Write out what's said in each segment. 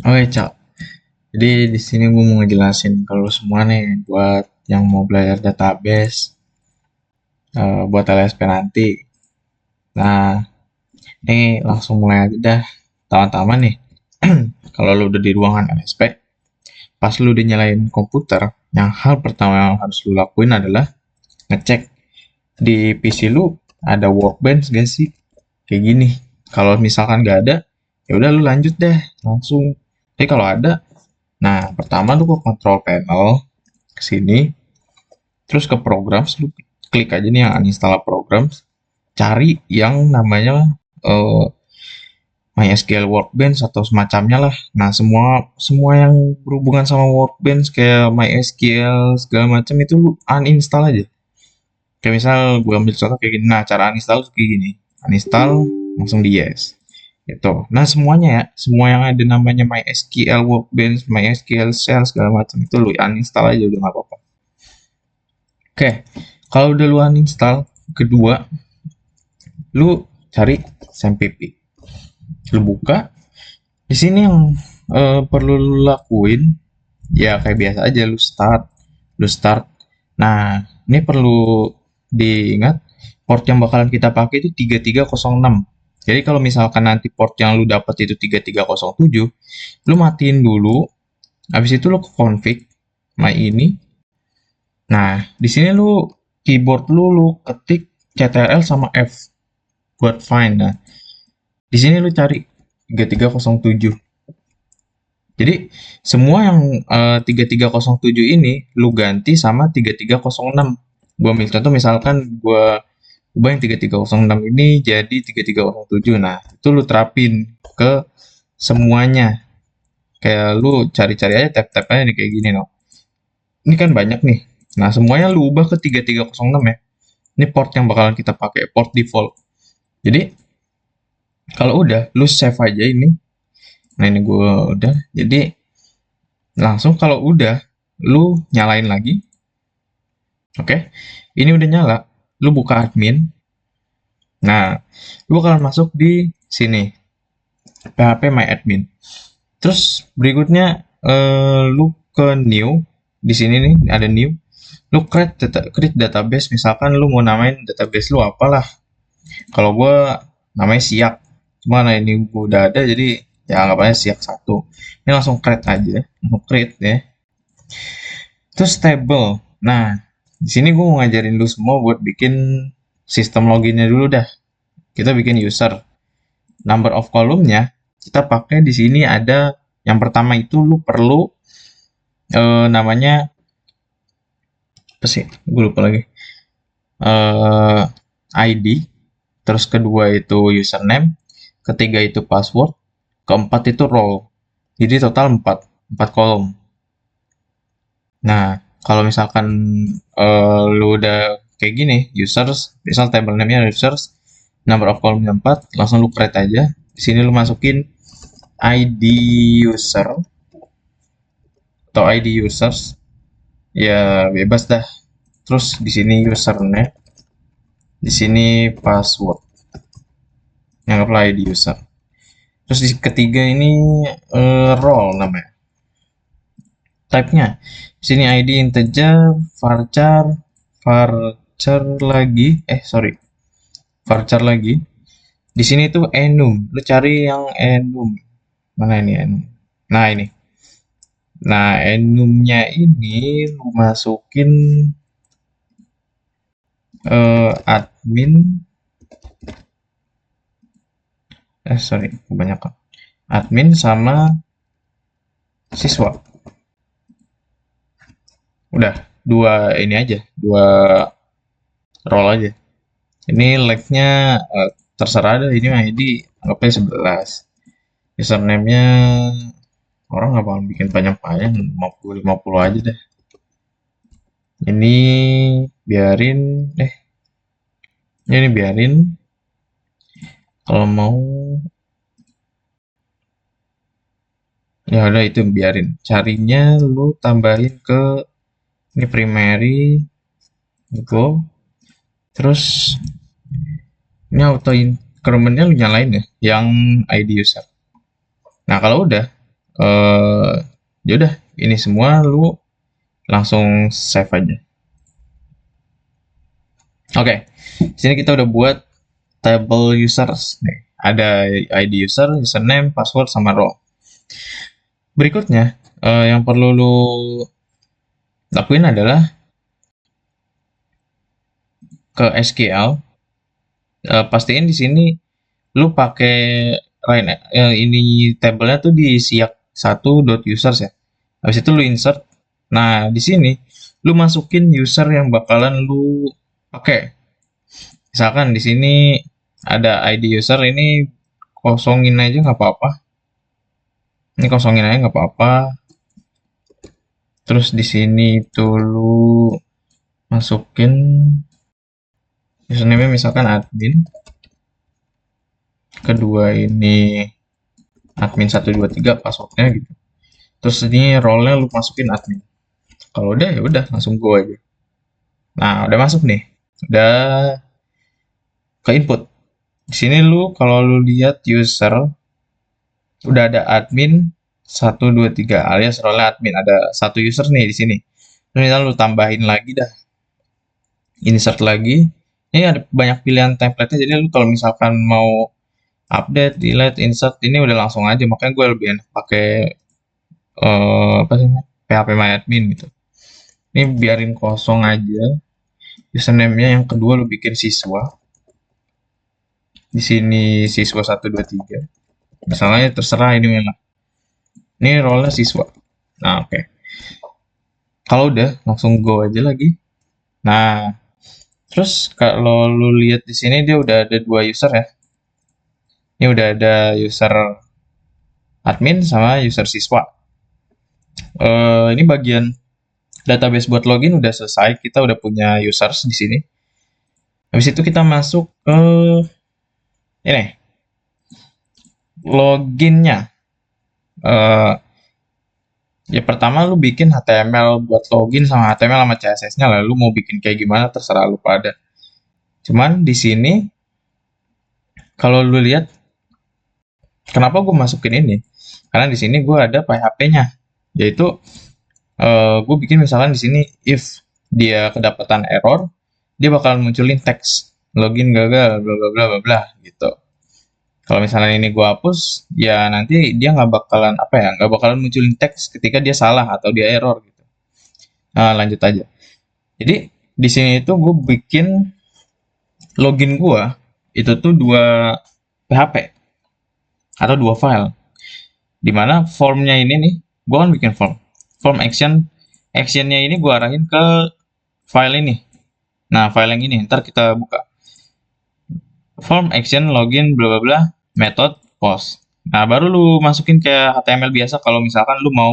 Oke, Cak. Jadi di sini gue mau ngejelasin kalau semua nih buat yang mau belajar database buat LSP nanti. Nah, ini langsung mulai aja dah. Tama-tama nih, kalau lu udah di ruangan LSP, pas lu udah nyalain komputer, yang hal pertama yang harus lu lakuin adalah ngecek di PC lu ada workbench gak sih? Kayak gini. Kalau misalkan gak ada, ya udah lu lanjut deh langsung. Tapi kalau ada, nah pertama lu ke control panel ke sini. Terus ke programs, lu klik aja nih yang uninstall programs, cari yang namanya eh, MySQL Workbench atau semacamnya lah. Nah, semua semua yang berhubungan sama Workbench kayak MySQL segala macam itu lu uninstall aja. Kayak misal gue ambil contoh kayak gini. Nah, cara uninstall tuh kayak gini. Uninstall langsung di yes. Gitu. Nah, semuanya ya, semua yang ada namanya MySQL Workbench, MySQL Shell segala macam itu lu uninstall aja udah nggak apa-apa. Oke, kalau udah lu uninstall, kedua, lu cari SMPP. Lu buka, di sini yang perlu lu lakuin, ya kayak biasa aja, lu start. Nah, ini perlu diingat, port yang bakalan kita pakai itu 3306. Jadi kalau misalkan nanti port yang lu dapat itu 3307, lu matiin dulu, habis itu lu ke config, my ini. Nah, di sini lu keyboard lu ketik CTRL sama F buat find. Nah, di sini lu cari 3307. Jadi semua yang 3307 ini lu ganti sama 3306. Gua ambil contoh misalkan gua ubah yang 3306 ini jadi 3307. Nah, itu lu terapin ke semuanya. Kayak lu cari-cari aja tab-tab aja nih kayak gini no. Ini kan banyak nih. Nah, semuanya lu ubah ke 3306 ya. Ini port yang bakalan kita pakai, port default. Jadi kalau udah, lu save aja ini. Nah, ini gue udah. Jadi langsung kalau udah, lu nyalain lagi. Oke, ini udah nyala. Lu buka admin. Nah, lu bakalan masuk di sini. PHP My Admin. Terus berikutnya lu ke new. Di sini nih ada new. Lu create database. Misalkan lu mau namain database lu apalah. Kalau gue namanya siak. Cuma nah ini gue udah ada jadi ya anggap aja siak satu. Ini langsung create aja. Langsung create ya. Terus table. Nah, di sini gue mau ngajarin lu semua buat bikin sistem loginnya dulu dah. Kita bikin user. Number of column-nya kita pakai di sini ada yang pertama itu lu perlu namanya apa sih? Gue lupa lagi. Eh ID. Terus kedua itu username. Ketiga itu password. Keempat itu role. Jadi total 4 kolom. Nah, kalau misalkan lu udah kayak gini, users, misal table name-nya users, number of column 4, langsung lu create aja. Di sini lu masukin ID user atau ID users, ya bebas dah. Terus di sini username, di sini password, anggaplah ID user. Terus di ketiga ini role namanya. Type-nya, di sini ID integer, varchar, varchar lagi, sorry, varchar lagi. Di sini tuh enum. Lu cari yang enum. Mana ini enum? Nah, ini. Nah, enumnya ini lu masukin admin. Sorry, kebanyakan. Admin sama siswa. Udah, dua ini aja. Dua role aja. Ini like-nya terserah deh. Ini mah ID anggapnya 11. Username-nya orang nggak bakal bikin panjang-panjang, 50 aja deh. Ini biarin, ini biarin. Kalau mau, ya udah itu biarin. Carinya lu tambahin ke ini primary, go. Terus ini auto increment-nya lu nyalain ya, yang ID user. Nah kalau udah, eh ya udah, ini semua lu langsung save aja. Oke, di sini kita udah buat table users nih. Ada ID user, username, password, sama role. Berikutnya, yang perlu lu lakuin adalah ke SQL. Pastiin di sini lu pakai ini tabelnya tuh di siak 1.users ya. Habis itu lu insert. Nah, di sini lu masukin user yang bakalan lu pakai. Misalkan di sini ada ID user, ini kosongin aja nggak apa-apa. Ini kosongin aja nggak apa-apa. Terus di sini lu masukin username misalkan admin. Kedua ini admin 123 passwordnya gitu. Terus ini role-nya lu masukin admin. Kalau udah ya udah langsung go aja. Nah, udah masuk nih. Udah ke input. Di sini lu kalau lu lihat user udah ada admin 123 alias role admin, ada satu user nih di sini. Terus misalnya lu tambahin lagi dah. Insert lagi. Ini ada banyak pilihan template-nya, jadi lu kalau misalkan mau update, delete, insert, ini udah langsung aja. Makanya gue lebih enak pakai apa sih namanya? PHP gitu. Ini biarin kosong aja. Username-nya yang kedua lu bikin siswa. Di sini siswa 123. Misalnya terserah ini mana. Ini role-nya siswa. Nah, oke. Okay. Kalau udah langsung go aja lagi. Nah, terus kalau lu lihat di sini dia udah ada 2 user ya. Ini udah ada user admin sama user siswa. Ini bagian database buat login udah selesai. Kita udah punya users di sini. Habis itu kita masuk ke ini loginnya. Ya pertama lu bikin HTML buat login sama HTML sama CSS-nya lah. Lu mau bikin kayak gimana terserah lu pada. Cuman di sini kalau lu lihat kenapa gue masukin ini? Karena di sini gue ada PHP-nya. Yaitu gue bikin misalkan di sini if dia kedapatan error, dia bakalan munculin teks login gagal bla bla bla bla bla gitu. Kalau misalnya ini gue hapus, ya nanti dia nggak bakalan nggak bakalan munculin teks ketika dia salah atau dia error gitu. Nah, lanjut aja. Jadi di sini itu gue bikin login gue itu tuh 2 PHP atau 2 file. Dimana formnya ini nih, gue kan bikin form actionnya ini gue arahin ke file ini. Nah, file yang ini ntar kita buka. Form action login bla bla bla method post. Nah, baru lu masukin kayak HTML biasa kalau misalkan lu mau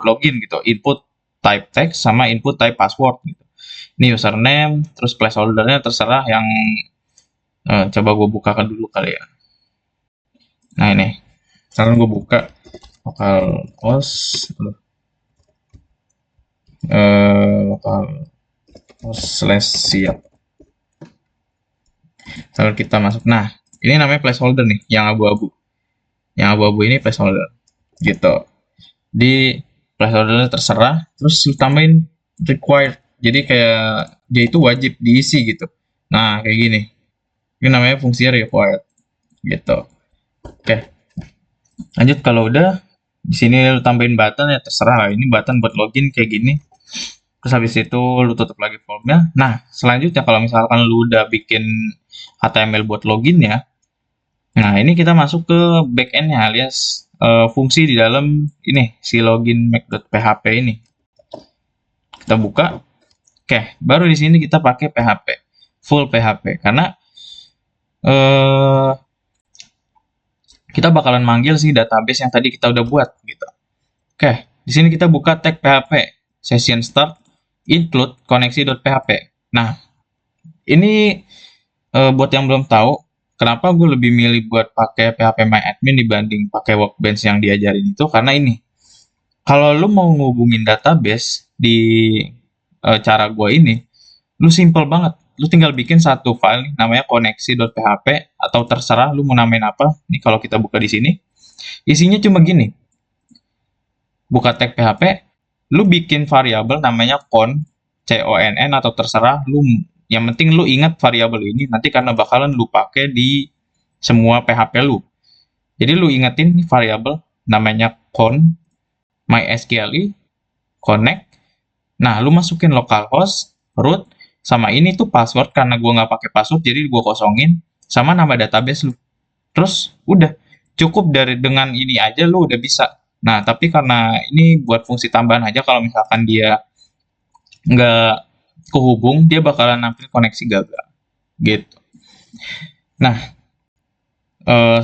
login gitu, input type text sama input type password gitu. Ini username, terus placeholder-nya terserah yang coba gue bukakan dulu kali ya. Nah, ini. Sekarang gue buka lokal host lokal host slash siap. Lalu kita masuk. Nah, ini namanya placeholder nih, yang abu-abu. Yang abu-abu ini placeholder. Gitu. Di placeholder terserah, terus tambahin required. Jadi kayak dia itu wajib diisi gitu. Nah, kayak gini. Ini namanya fungsi required. Gitu. Oke. Lanjut kalau udah di sini lu tambahin button ya terserah lah. Ini button buat login kayak gini. Terus habis itu lu tutup lagi formnya. Nah, selanjutnya kalau misalkan lu udah bikin HTML buat login ya. Nah, ini kita masuk ke backend-nya alias fungsi di dalam ini si login make.php ini. Kita buka. Oke, baru di sini kita pakai PHP. Full PHP karena kita bakalan manggil si database yang tadi kita udah buat gitu. Oke, di sini kita buka tag PHP session start include koneksi.php. Nah, ini buat yang belum tahu, kenapa gue lebih milih buat pakai phpMyAdmin dibanding pakai Workbench yang diajarin itu karena ini. Kalau lu mau ngubungin database di cara gue ini, lu simple banget. Lu tinggal bikin satu file nih, namanya koneksi.php atau terserah lu mau namain apa. Nih kalau kita buka di sini, isinya cuma gini. buka tag PHP, lu bikin variabel namanya conn atau terserah lu, yang penting lu ingat variabel ini nanti karena bakalan lu pakai di semua PHP lu. Jadi lu ingetin variabel namanya mysqli connect. Nah, lu masukin localhost, root, sama ini tuh password karena gua nggak pakai password jadi gua kosongin, sama nama database lu. Terus udah cukup dengan ini aja lu udah bisa. Nah, tapi karena ini buat fungsi tambahan aja, kalau misalkan dia nggak kehubung, dia bakalan nampil koneksi gagal gitu. Nah,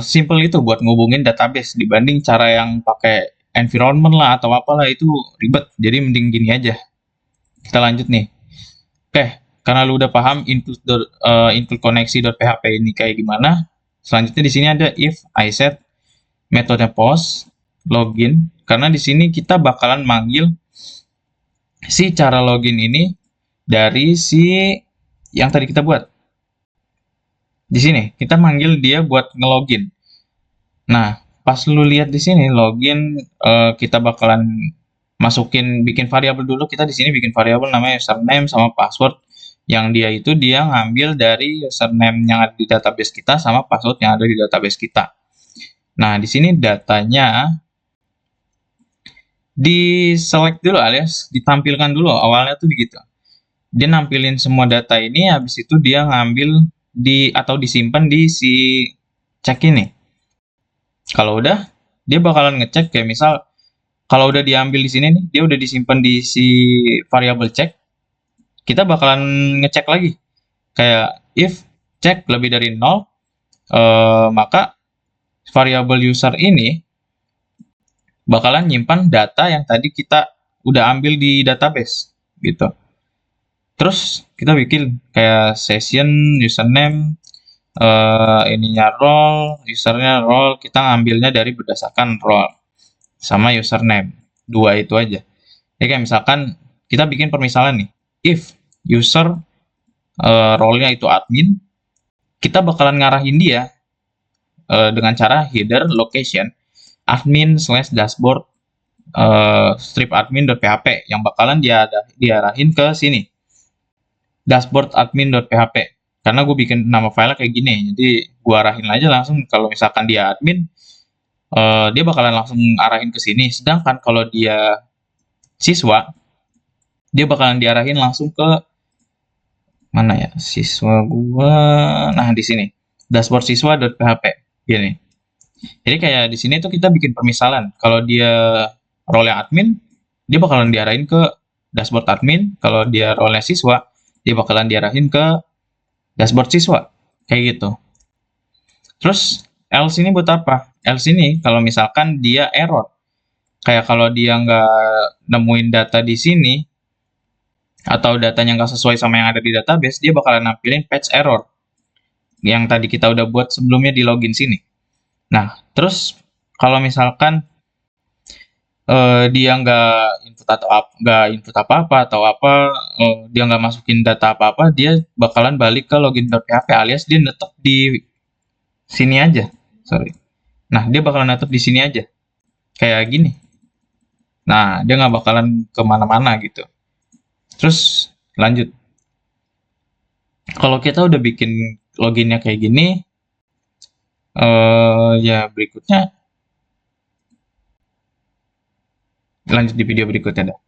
simple itu buat ngubungin database dibanding cara yang pakai environment lah atau apalah, itu ribet. Jadi mending gini aja. Kita lanjut nih. Oke, karena lu udah paham input koneksi.php ini kayak gimana, selanjutnya di sini ada if I set metode post login, karena di sini kita bakalan manggil si cara login ini dari si yang tadi kita buat. Di sini kita manggil dia buat ngelogin. Nah, pas lu lihat di sini login, kita bakalan bikin variabel dulu. Kita di sini bikin variabel namanya username sama password, yang dia ngambil dari username yang ada di database kita sama password yang ada di database kita. Nah, di sini datanya di select dulu alias ditampilkan dulu, awalnya tuh gitu. Dia nampilin semua data ini, habis itu dia ngambil atau disimpan di si check ini. Kalau udah, dia bakalan ngecek kayak misal kalau udah diambil di sini nih, dia udah disimpan di si variable check, kita bakalan ngecek lagi. Kayak if check lebih dari 0, maka variable user ini bakalan nyimpan data yang tadi kita udah ambil di database gitu. Terus kita bikin kayak session username, ininya role, usernya role, kita ngambilnya dari berdasarkan role sama username, dua itu aja. Jadi kayak misalkan kita bikin permisalan nih, if user role-nya itu admin, kita bakalan ngarahin dia dengan cara header location admin slash dashboard strip admin.php, yang bakalan diarahin ke sini dashboard admin.php, karena gue bikin nama file kayak gini, jadi gue arahin aja langsung. Kalau misalkan dia admin, dia bakalan langsung arahin ke sini, sedangkan kalau dia siswa, dia bakalan diarahin langsung ke mana ya, siswa gua. Nah, di sini dashboard siswa.php gini. Jadi kayak di sini tuh kita bikin permisalan. Kalau dia role admin, dia bakalan diarahin ke dashboard admin. Kalau dia role siswa, dia bakalan diarahin ke dashboard siswa. Kayak gitu. Terus else ini buat apa? Else ini kalau misalkan dia error. Kayak kalau dia nggak nemuin data di sini, atau datanya nggak sesuai sama yang ada di database, dia bakalan nampilin patch error yang tadi kita udah buat sebelumnya di login sini. Nah, terus kalau misalkan dia nggak input apa-apa atau apa, dia nggak masukin data apa-apa, dia bakalan balik ke login.php alias dia netep di sini aja. Sorry. Nah, dia bakalan netep di sini aja. Kayak gini. Nah, dia nggak bakalan kemana-mana gitu. Terus lanjut. Kalau kita udah bikin loginnya kayak gini, ya berikutnya lanjut di video berikutnya dah.